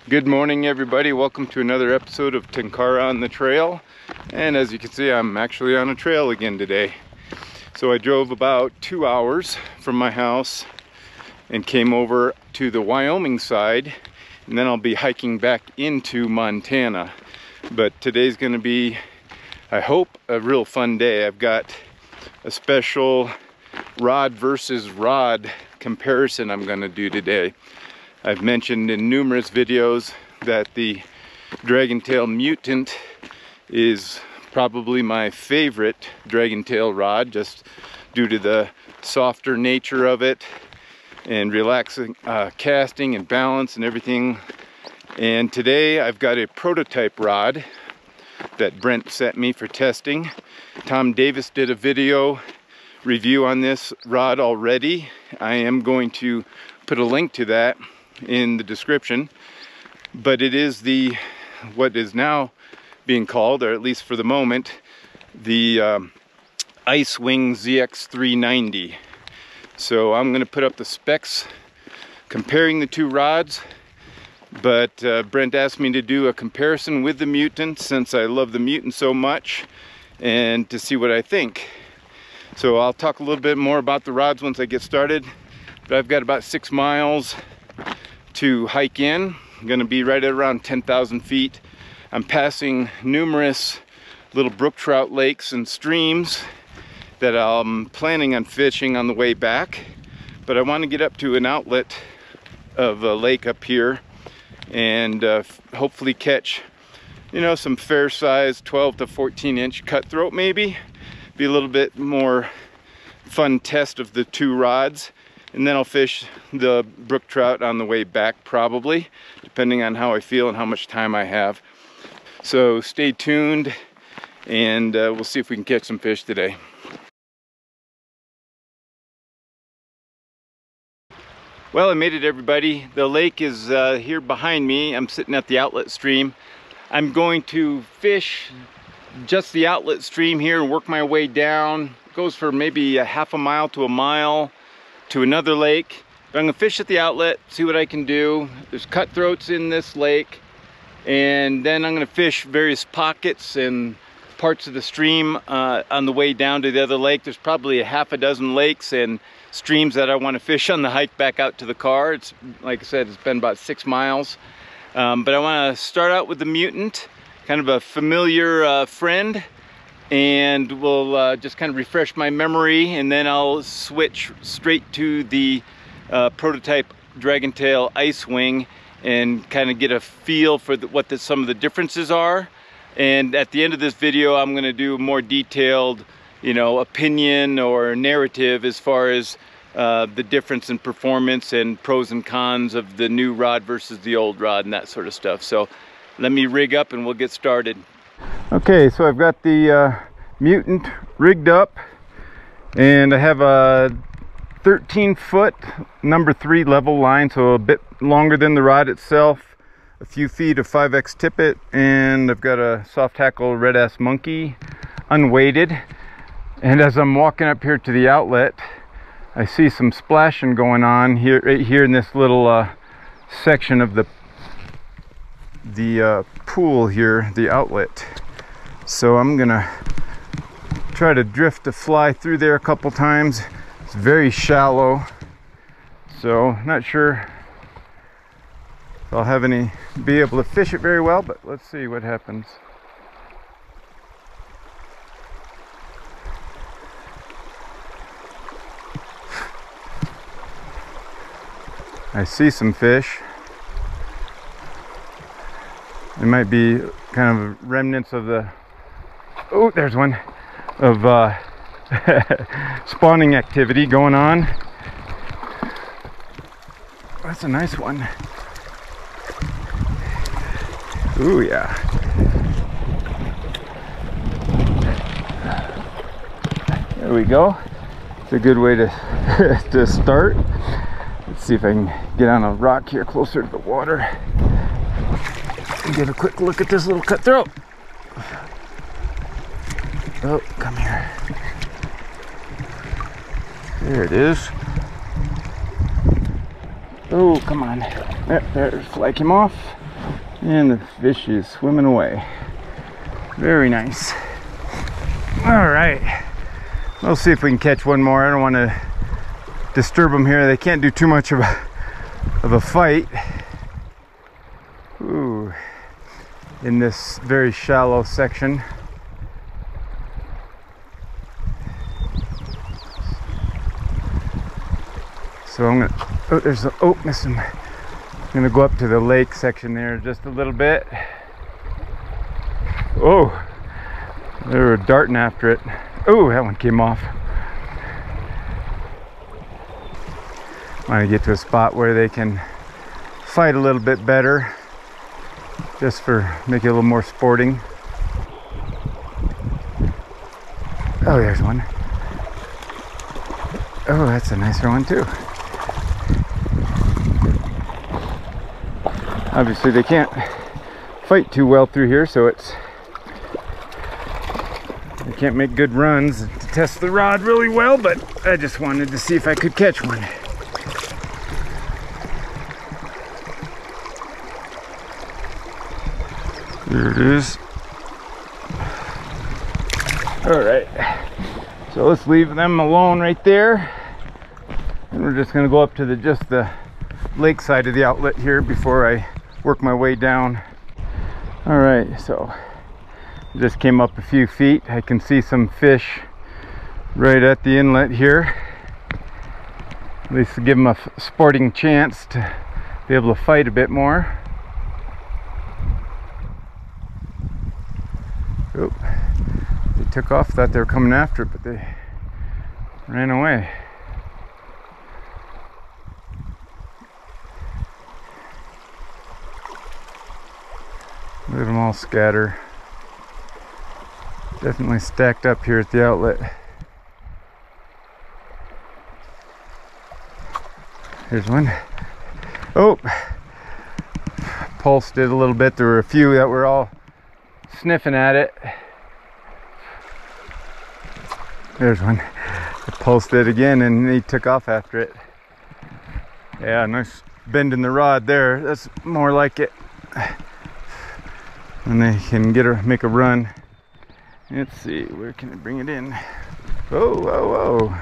Good morning, everybody. Welcome to another episode of Tenkara on the trail. And as you can see, I'm actually on a trail again today. So I drove about 2 hours from my house and came over to the Wyoming side, and then I'll be hiking back into Montana. But today's going to be, I hope, a real fun day. I've got a special rod versus rod comparison I'm going to do today. I've mentioned in numerous videos that the DRAGONtail MUTANT is probably my favorite DRAGONtail rod, just due to the softer nature of it and relaxing casting and balance and everything. And today I've got a prototype rod that Brent sent me for testing. Tom Davis did a video review on this rod already. I am going to put a link to that in the description, but it is the what is now being called, or at least for the moment, the ICEWING ZX390. So I'm going to put up the specs comparing the two rods, but Brent asked me to do a comparison with the MUTANT since I love the MUTANT so much, and to see what I think. So I'll talk a little bit more about the rods once I get started, but I've got about 6 miles to hike in. I'm going to be right at around 10,000 feet. I'm passing numerous little brook trout lakes and streams that I'm planning on fishing on the way back, but I want to get up to an outlet of a lake up here and hopefully catch, you know, some fair size 12 to 14 inch cutthroat. Maybe be a little bit more fun test of the two rods. And then I'll fish the brook trout on the way back, probably, depending on how I feel and how much time I have. So stay tuned, and we'll see if we can catch some fish today. Well, I made it, everybody. The lake is here behind me. I'm sitting at the outlet stream. I'm going to fish just the outlet stream here and work my way down. It goes for maybe a half a mile to a mile to another lake, but I'm gonna fish at the outlet, see what I can do. There's cutthroats in this lake, and then I'm gonna fish various pockets and parts of the stream on the way down to the other lake. There's probably a half a dozen lakes and streams that I want to fish on the hike back out to the car. It's, like I said, it's been about 6 miles, but I want to start out with the MUTANT, kind of a familiar friend, and we'll just kind of refresh my memory, and then I'll switch straight to the prototype DRAGONtail ICEWING and kind of get a feel for what some of the differences are. And at the end of this video, I'm going to do a more detailed, you know, opinion or narrative as far as the difference in performance and pros and cons of the new rod versus the old rod and that sort of stuff. So let me rig up and we'll get started. Okay, so I've got the MUTANT rigged up, and I have a 13-foot number 3 level line, so a bit longer than the rod itself, a few feet of 5X tippet, and I've got a soft tackle red ass monkey unweighted. And as I'm walking up here to the outlet, I see some splashing going on here, right here in this little section of the pool here, the outlet. So I'm gonna try to drift to fly through there a couple times. It's very shallow, so not sure if I'll be able to fish it very well, but let's see what happens. I see some fish. It might be kind of remnants of the, oh, there's one, of spawning activity going on. That's a nice one. Ooh, yeah. There we go. It's a good way to to start. Let's see if I can get on a rock here closer to the water and get a quick look at this little cutthroat. Oh, come here. There it is. Oh, come on. There, flag him off. And the fish is swimming away. Very nice. All right, we'll see if we can catch one more. I don't want to disturb them here. They can't do too much of a fight. Ooh, in this very shallow section. So I'm gonna, oh, there's a, oh, missed him. I'm gonna go up to the lake section there just a little bit. Oh, they were darting after it. Oh, that one came off. I want to get to a spot where they can fight a little bit better, just for make it a little more sporting. Oh, there's one. Oh, that's a nicer one too. Obviously they can't fight too well through here, so they can't make good runs to test the rod really well, but I just wanted to see if I could catch one. There it is. All right, so let's leave them alone right there, and we're just going to go up to just the lake side of the outlet here before I work my way down. All right, so just came up a few feet. I can see some fish right at the inlet here. At least to give them a sporting chance to be able to fight a bit more. Oh, they took off, thought they were coming after it, but they ran away. Look at them all scatter. Definitely stacked up here at the outlet. Here's one. Oh, pulsed it a little bit. There were a few that were all sniffing at it. There's one. I pulsed it again and he took off after it. Yeah, nice bend in the rod there. That's more like it. And they can make a run. Let's see, where can I bring it in? Oh, whoa, whoa.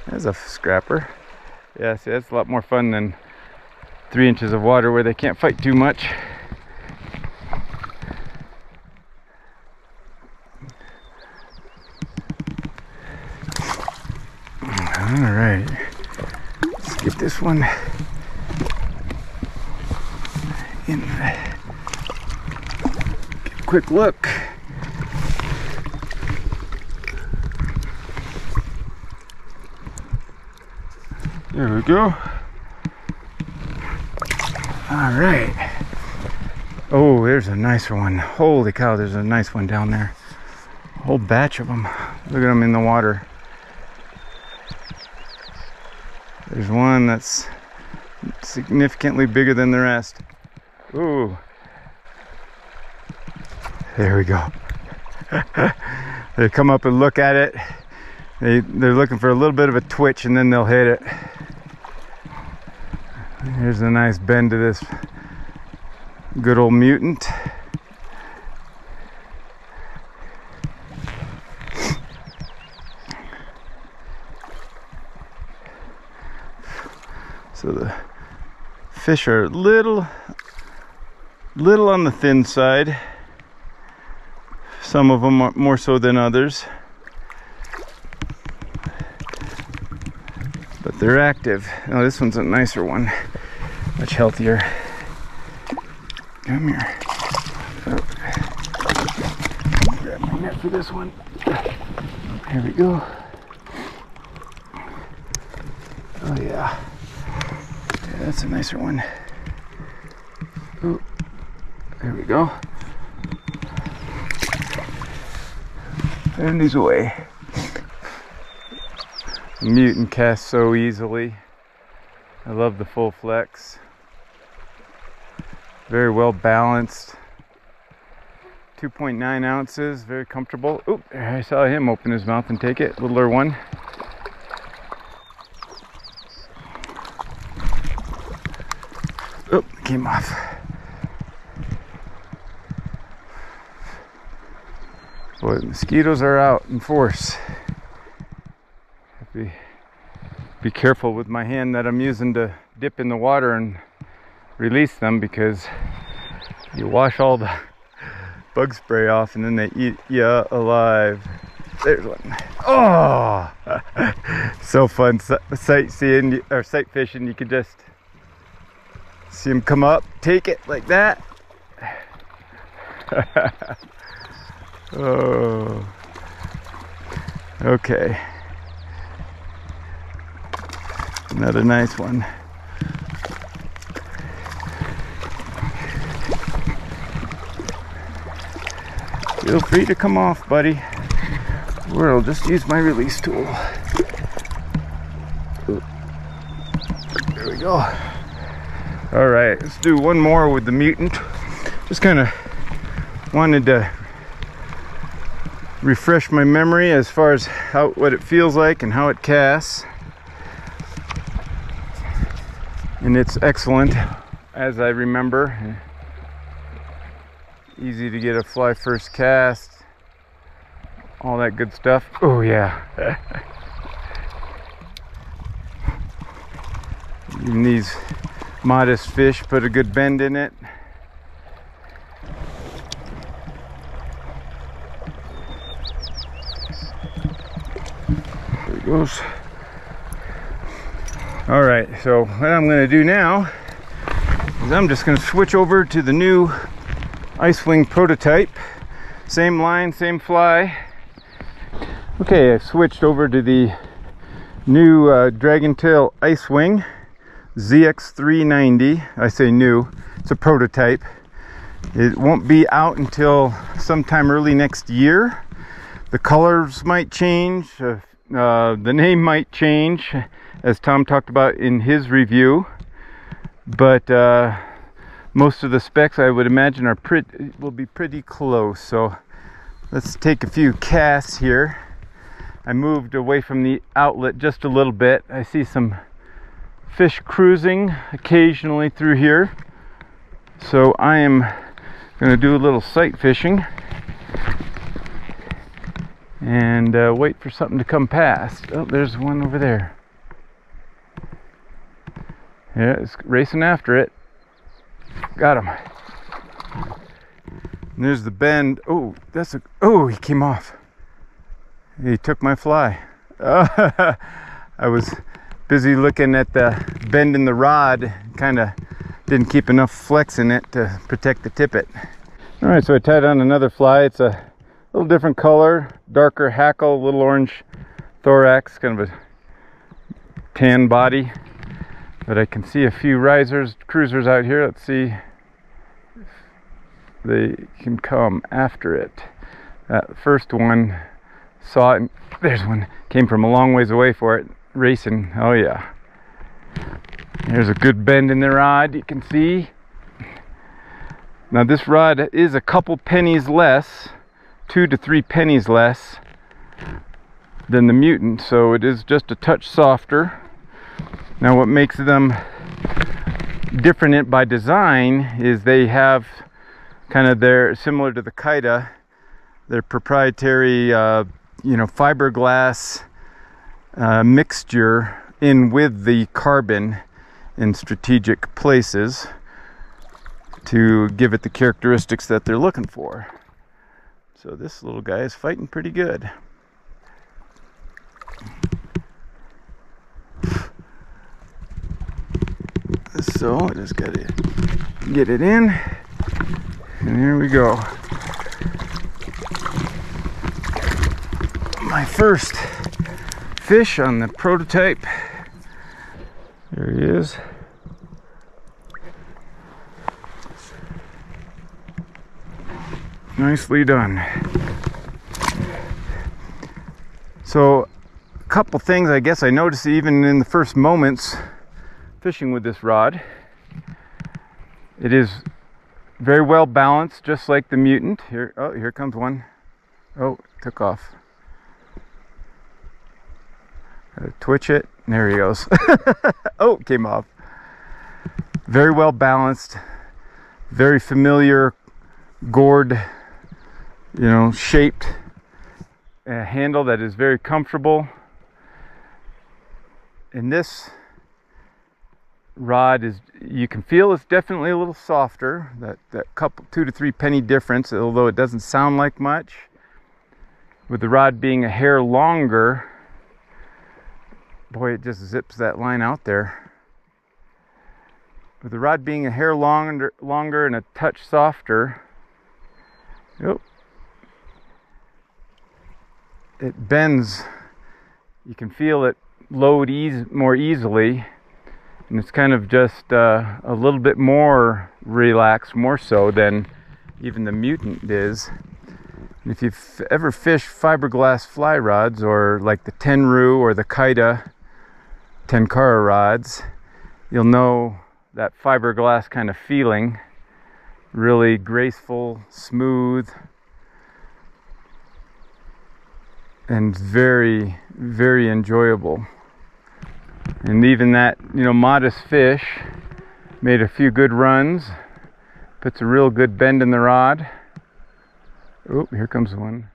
There's a scrapper. Yeah, see, that's a lot more fun than 3 inches of water where they can't fight too much. All right, let's get this one in. Get a quick look. There we go. All right. Oh, there's a nicer one. Holy cow, there's a nice one down there. A whole batch of them. Look at them in the water. There's one that's significantly bigger than the rest. Ooh. There we go. They come up and look at it. They're looking for a little bit of a twitch and then they'll hit it. Here's a nice bend to this good old mutant. So the fish are a little on the thin side. Some of them are more so than others. But they're active. Oh, this one's a nicer one. Much healthier. Come here. Oh. Grab my net for this one. Here we go. Oh yeah. Yeah, that's a nicer one. Oh, there we go. And he's away. The mutant casts so easily. I love the full flex. Very well balanced. 2.9 ounces, very comfortable. Oop, I saw him open his mouth and take it. Littler one. Oop, came off. Boy, mosquitoes are out in force. Be careful with my hand that I'm using to dip in the water and release them, because you wash all the bug spray off and then they eat you alive. There's one. Oh, so fun sightseeing or sight fishing. You can just see them come up, take it like that. Oh, okay. Another nice one. Feel free to come off, buddy. Or I'll just use my release tool. Ooh. There we go. All right, let's do one more with the mutant. Just kind of wanted to refresh my memory as far as what it feels like and how it casts. And it's excellent, as I remember. Easy to get a fly first cast, all that good stuff. Oh yeah. Even these modest fish put a good bend in it. There he goes. All right, so what I'm going to do now is I'm just going to switch over to the new ICEWING prototype. Same line, same fly. Okay, I switched over to the new DRAGONtail ICEWING ZX390. I say new, it's a prototype. It won't be out until sometime early next year. The colors might change, the name might change, as Tom talked about in his review, but most of the specs I would imagine will be pretty close. So let's take a few casts here. I moved away from the outlet just a little bit. I see some fish cruising occasionally through here, so I am going to do a little sight fishing and wait for something to come past. Oh, there's one over there. Yeah, it's racing after it. Got him. And there's the bend. Oh, oh, he came off. He took my fly. I was busy looking at the bend in the rod. Kind of didn't keep enough flex in it to protect the tippet. All right, so I tied on another fly. It's a little different color, darker hackle, little orange thorax, kind of a tan body. But I can see a few cruisers out here. Let's see if they can come after it. That first one saw it, and there's one, came from a long ways away for it, racing. Oh yeah. There's a good bend in the rod, you can see. Now this rod is a couple pennies less, 2 to 3 pennies less than the Mutant, so it is just a touch softer. Now what makes them different by design is they have kind of similar to the Kaida, their proprietary fiberglass mixture in with the carbon in strategic places to give it the characteristics that they're looking for. So this little guy is fighting pretty good. So I just got to get it in, and here we go. My first fish on the prototype. There he is. Nicely done. So a couple things I guess I noticed even in the first moments fishing with this rod. It is very well balanced, just like the Mutant. Here, oh, here comes one. Oh, took off. Twitch it. There he goes. Oh, came off. Very well balanced. Very familiar gourd, shaped a handle that is very comfortable. And this rod is, you can feel it's definitely a little softer, that couple 2 to 3 penny difference, although it doesn't sound like much. With the rod being a hair longer, boy, it just zips that line out there. With the rod being a hair longer and a touch softer, it bends. You can feel it load more easily, and it's kind of just a little bit more relaxed, more so than even the Mutant is. And if you've ever fished fiberglass fly rods, or like the Tenru or the Tenkara rods, you'll know that fiberglass kind of feeling. Really graceful, smooth, and very, very enjoyable. And even that, modest fish made a few good runs, puts a real good bend in the rod. Oh, here comes one.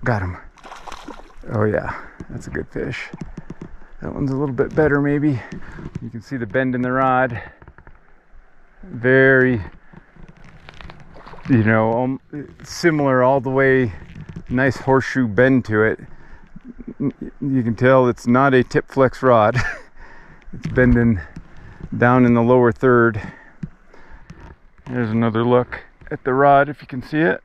Got him. Oh yeah, that's a good fish. That one's a little bit better maybe. You can see the bend in the rod. Very, similar all the way, nice horseshoe bend to it. You can tell it's not a tip flex rod. It's bending down in the lower third. There's another look at the rod if you can see it.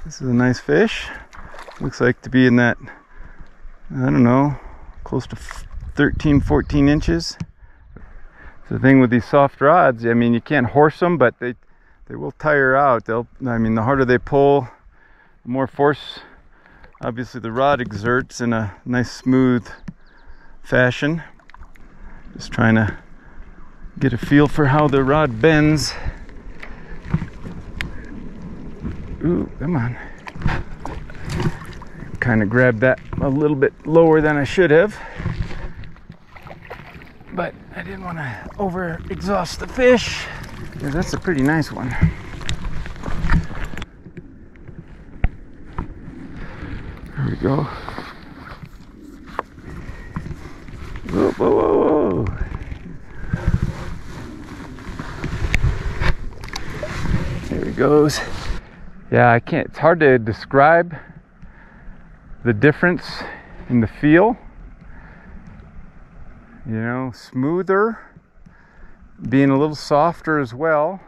This is a nice fish. Looks like to be in that, I don't know, close to 13, 14 inches. The thing with these soft rods, I mean, you can't horse them, but they will tire out. The harder they pull, the more force obviously the rod exerts in a nice smooth fashion. Just trying to get a feel for how the rod bends. Ooh, come on. Kind of grabbed that a little bit lower than I should have, but I didn't want to over exhaust the fish. Yeah, that's a pretty nice one. There we go. Whoa, whoa, whoa, whoa. There he goes. Yeah, it's hard to describe the difference in the feel. Smoother, being a little softer as well.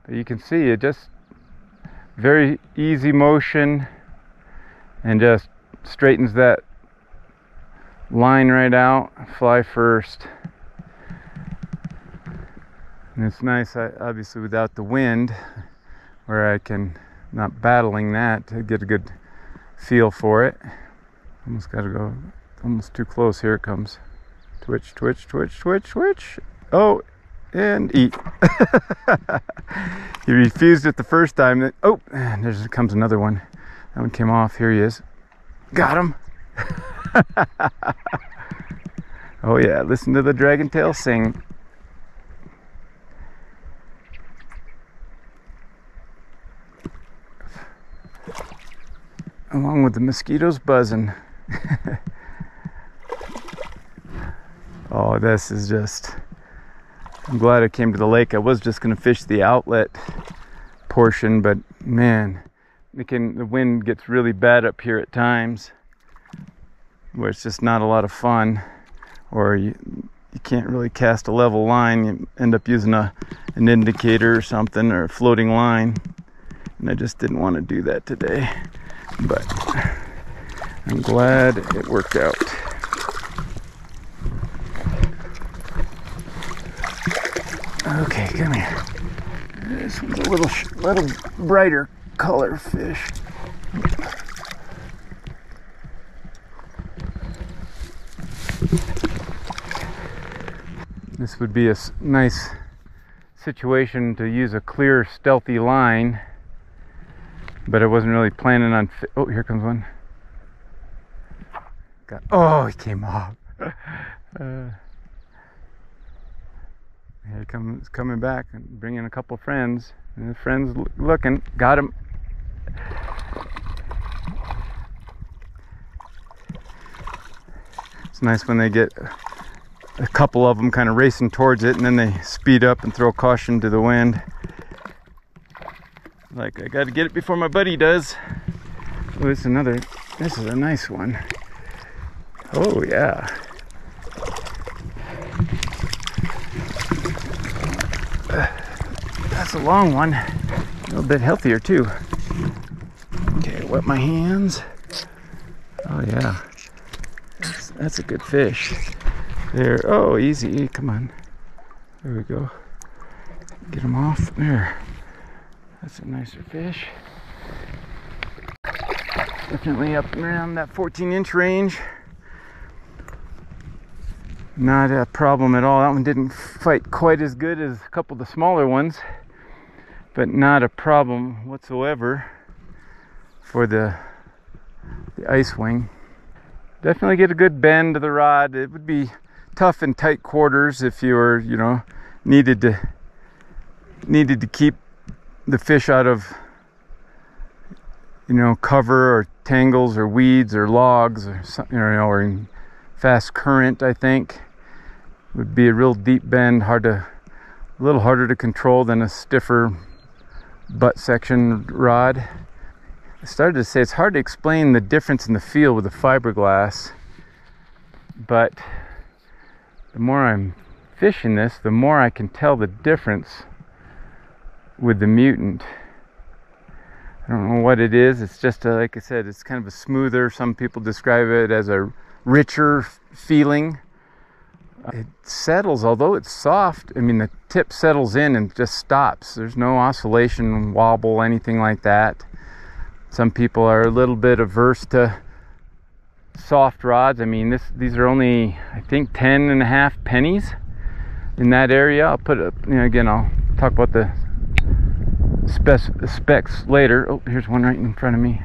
But you can see it just very easy motion and just straightens that line right out, fly first. And it's nice, obviously, without the wind, where I can, not battling that, to get a good feel for it. Almost got to go almost too close. Here it comes. Twitch, twitch, twitch, twitch, twitch. Oh, and eat. He refused it the first time. Oh, and there comes another one. That one came off. Here he is. Got him. Oh yeah, listen to the Dragontail sing. Along with the mosquitoes buzzing. Oh, this is just, I'm glad I came to the lake. I was just going to fish the outlet portion, but man, the wind gets really bad up here at times, where it's just not a lot of fun, or you can't really cast a level line. You end up using an indicator or something, or a floating line, and I just didn't want to do that today, but I'm glad it worked out. Okay, come here. This one's a little brighter color fish. This would be a nice situation to use a clear, stealthy line, but I wasn't really planning on. Oh, here comes one. Oh, he came off. Here he comes, coming back and bringing a couple friends. And the friends looking, got him. It's nice when they get a couple of them kind of racing towards it, and then they speed up and throw caution to the wind. Like, I got to get it before my buddy does. Oh, this is a nice one. Oh yeah. That's a long one. A little bit healthier too. Okay, wet my hands. Oh yeah. That's a good fish. There. Oh, easy. Come on. There we go. Get him off. There. That's a nicer fish. Definitely up and around that 14-inch range. Not a problem at all. That one didn't fight quite as good as a couple of the smaller ones, but not a problem whatsoever for the IceWing. Definitely get a good bend to the rod. It would be tough in tight quarters if you were, you know, needed to keep the fish out of, you know, cover or tangles or weeds or logs or something, you know, or in fast current. I think would be a real deep bend, a little harder to control than a stiffer butt section rod. I started to say it's hard to explain the difference in the feel with the fiberglass, but the more I'm fishing this, the more I can tell the difference with the Mutant. I don't know what it is. It's just like I said, it's kind of a smoother, some people describe it as a richer feeling. It settles, although it's soft. I mean, the tip settles in and just stops. There's no oscillation, wobble, anything like that. Some people are a little bit averse to soft rods. I mean, these are only, I think, 10.5 pennies in that area. I'll put it, you know, again, I'll talk about the specs later. Oh, here's one right in front of me.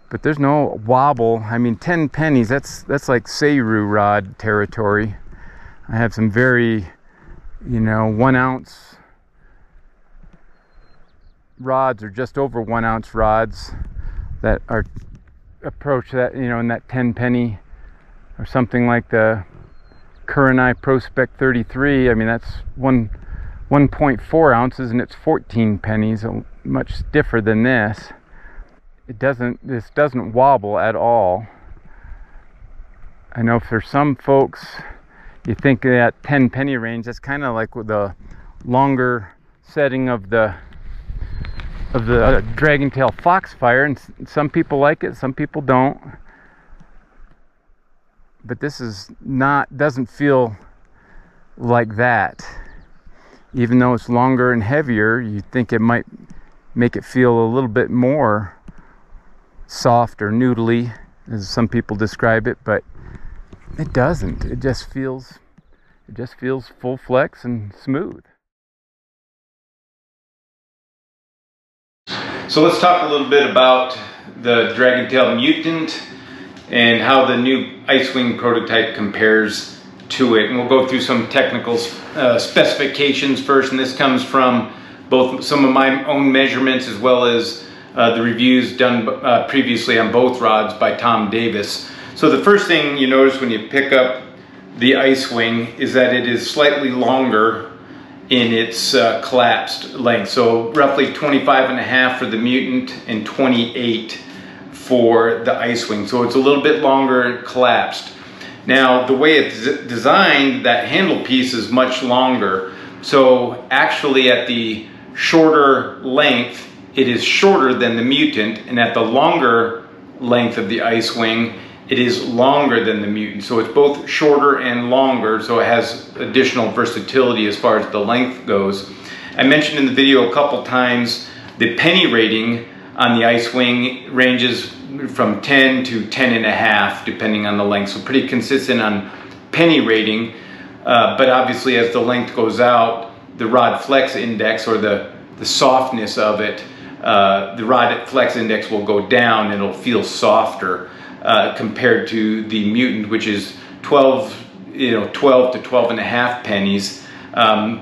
But there's no wobble. I mean, 10 pennies, that's like Seiru rod territory. I have some very, you know, 1 ounce rods, or just over 1 ounce rods, that are approach that, you know, in that 10 penny, or something like the Kurenai Prospect 33. I mean, that's 1.4 ounces and it's 14 pennies, much stiffer than this. This doesn't wobble at all. I know for some folks, you think that 10 penny range, that's kind of like with the longer setting of the Dragontail Foxfire, and some people like it, some people don't. But this doesn't feel like that. Even though it's longer and heavier, you think it might make it feel a little bit more soft or noodly, as some people describe it, but it doesn't. It just feels full flex and smooth. So let's talk a little bit about the Dragontail Mutant and how the new IceWing prototype compares to it. And we'll go through some technical specifications first, and this comes from both some of my own measurements as well as the reviews done previously on both rods by Tom Davis. So the first thing you notice when you pick up the IceWing is that it is slightly longer in its collapsed length. So roughly 25.5 for the Mutant and 28 for the IceWing. So it's a little bit longer collapsed. Now, the way it's designed, that handle piece is much longer. So actually at the shorter length, it is shorter than the Mutant, and at the longer length of the IceWing, it is longer than the Mutant. So it's both shorter and longer, so it has additional versatility as far as the length goes. I mentioned in the video a couple times the penny rating on the IceWing ranges from 10 to 10.5 depending on the length, so pretty consistent on penny rating, but obviously as the length goes out, the rod flex index, or the softness of it, the rod flex index will go down and it'll feel softer compared to the Mutant, which is 12 to 12.5 pennies.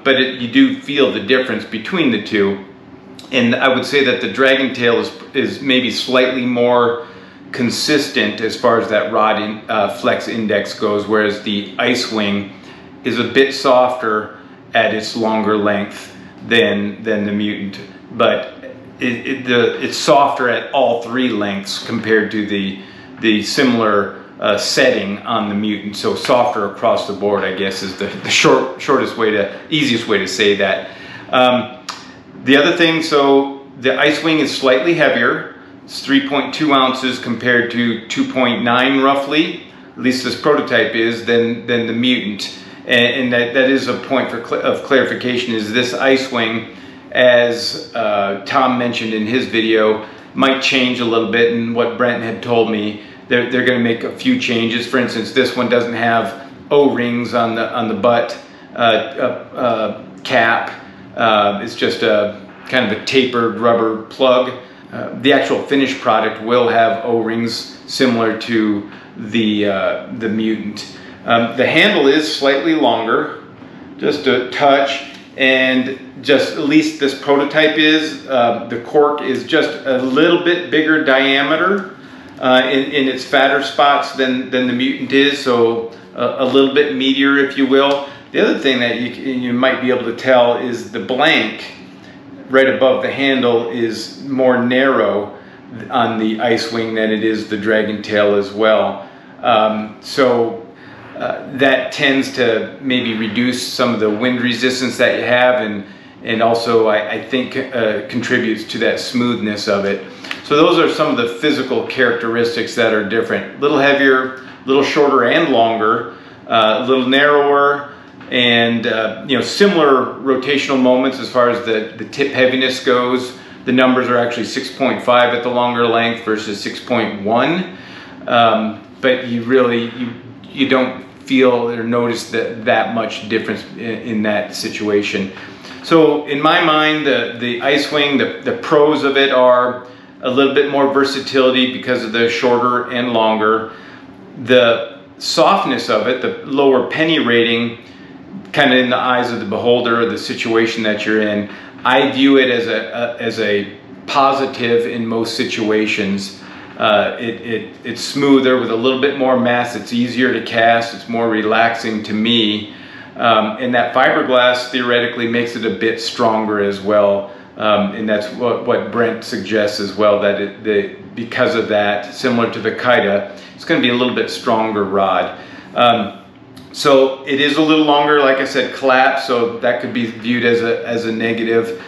but you do feel the difference between the two. And I would say that the Dragontail is maybe slightly more consistent as far as that rod flex index goes, whereas the IceWing is a bit softer at its longer length than the Mutant, but it's softer at all three lengths compared to the similar setting on the Mutant. So softer across the board, I guess, is the easiest way to say that. The other thing, so the IceWing is slightly heavier. It's 3.2 ounces compared to 2.9 roughly, at least this prototype is, than the Mutant. And that is a point of clarification, is this IceWing, as Tom mentioned in his video, might change a little bit. And what Brent had told me, they're going to make a few changes. For instance, this one doesn't have O-rings on the butt cap. It's just a kind of a tapered rubber plug. The actual finished product will have O-rings similar to the Mutant. The handle is slightly longer, just a touch, and just at least this prototype is. The cork is just a little bit bigger diameter in its fatter spots than the Mutant is, so a little bit meatier, if you will. The other thing that you might be able to tell is the blank right above the handle is more narrow on the IceWing than it is the Dragontail as well. That tends to maybe reduce some of the wind resistance that you have, and also I think contributes to that smoothness of it. So those are some of the physical characteristics that are different. A little heavier, a little shorter and longer, a little narrower, and you know, similar rotational moments as far as the tip heaviness goes. The numbers are actually 6.5 at the longer length versus 6.1, but you don't feel or notice that much difference in that situation. So in my mind, the IceWing, the pros of it are a little bit more versatility because of the shorter and longer. The softness of it, the lower penny rating, kind of in the eyes of the beholder or the situation that you're in, I view it as a positive in most situations. It's smoother with a little bit more mass. It's easier to cast. It's more relaxing to me. And that fiberglass theoretically makes it a bit stronger as well. And that's what Brent suggests as well, that because of that, similar to the Kaida, it's going to be a little bit stronger rod. So it is a little longer, like I said, collapsed, so that could be viewed as a negative.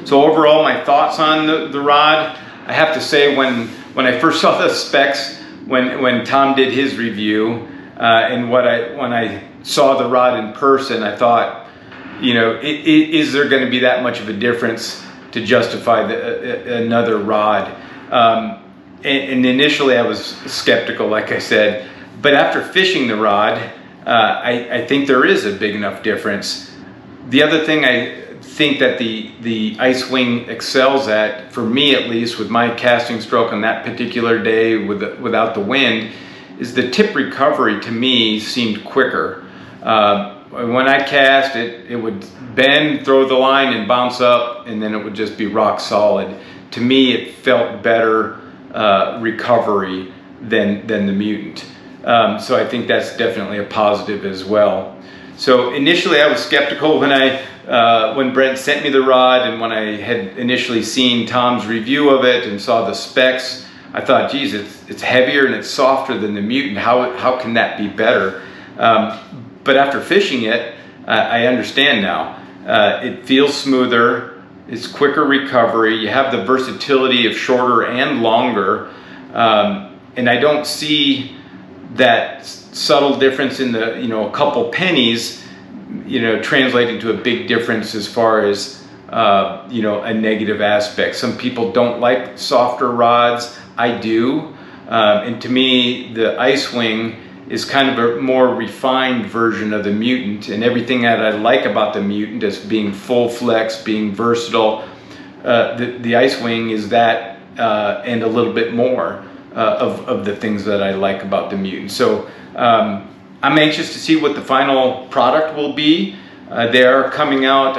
So overall, my thoughts on the rod, I have to say, when I first saw the specs, when Tom did his review, and when I saw the rod in person, I thought, you know, is there going to be that much of a difference to justify another rod? And initially I was skeptical, like I said, but after fishing the rod, I think there is a big enough difference. The other thing I think that the IceWing excels at, for me at least, with my casting stroke on that particular day without the wind, is the tip recovery. To me, seemed quicker. When I cast it would bend, throw the line, and bounce up, and then it would just be rock solid. To me, it felt better recovery than the Mutant. So I think that's definitely a positive as well. So initially I was skeptical when Brent sent me the rod, and when I had initially seen Tom's review of it and saw the specs, I thought, geez, it's heavier and it's softer than the Mutant. How can that be better? But after fishing it, I understand now. It feels smoother, it's quicker recovery, you have the versatility of shorter and longer, and I don't see that subtle difference in the, you know, a couple pennies, you know, translating to a big difference as far as, you know, a negative aspect. Some people don't like softer rods. I do. And to me, the IceWing is kind of a more refined version of the Mutant, and everything that I like about the Mutant as being full flex, being versatile, the IceWing is that and a little bit more of the things that I like about the Mutant. So I'm anxious to see what the final product will be. They are coming out,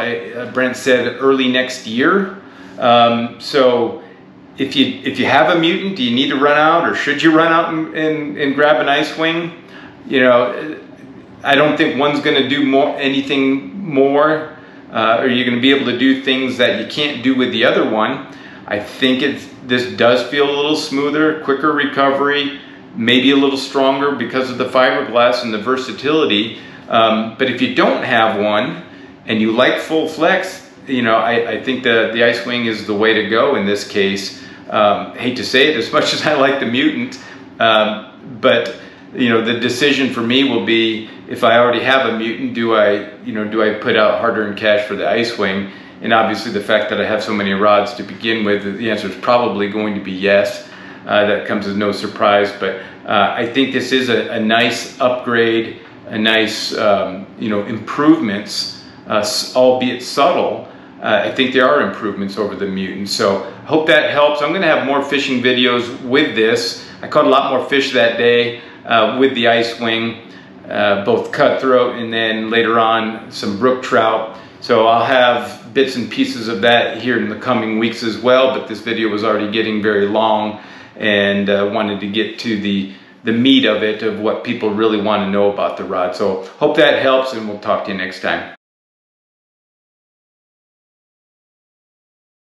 Brent said, early next year. So if you have a mutant, do you need to run out, or should you run out and grab an IceWing? You know, I don't think one's going to do anything more, or you're going to be able to do things that you can't do with the other one. I think this does feel a little smoother, quicker recovery, maybe a little stronger because of the fiberglass and the versatility. But if you don't have one and you like full flex, you know, I think the IceWing is the way to go in this case. Hate to say it, as much as I like the mutant, but you know, the decision for me will be, if I already have a mutant, do I put out hard-earned cash for the IceWing? And obviously the fact that I have so many rods to begin with, the answer is probably going to be yes. That comes as no surprise, but I think this is a nice upgrade, a nice you know, improvements, albeit subtle. I think there are improvements over the mutant, so I hope that helps. I'm going to have more fishing videos with this. I caught a lot more fish that day with the IceWing, both cutthroat and then later on some brook trout. So I'll have bits and pieces of that here in the coming weeks as well, but this video was already getting very long, and wanted to get to the meat of it, of what people really want to know about the rod. So hope that helps, and we'll talk to you next time.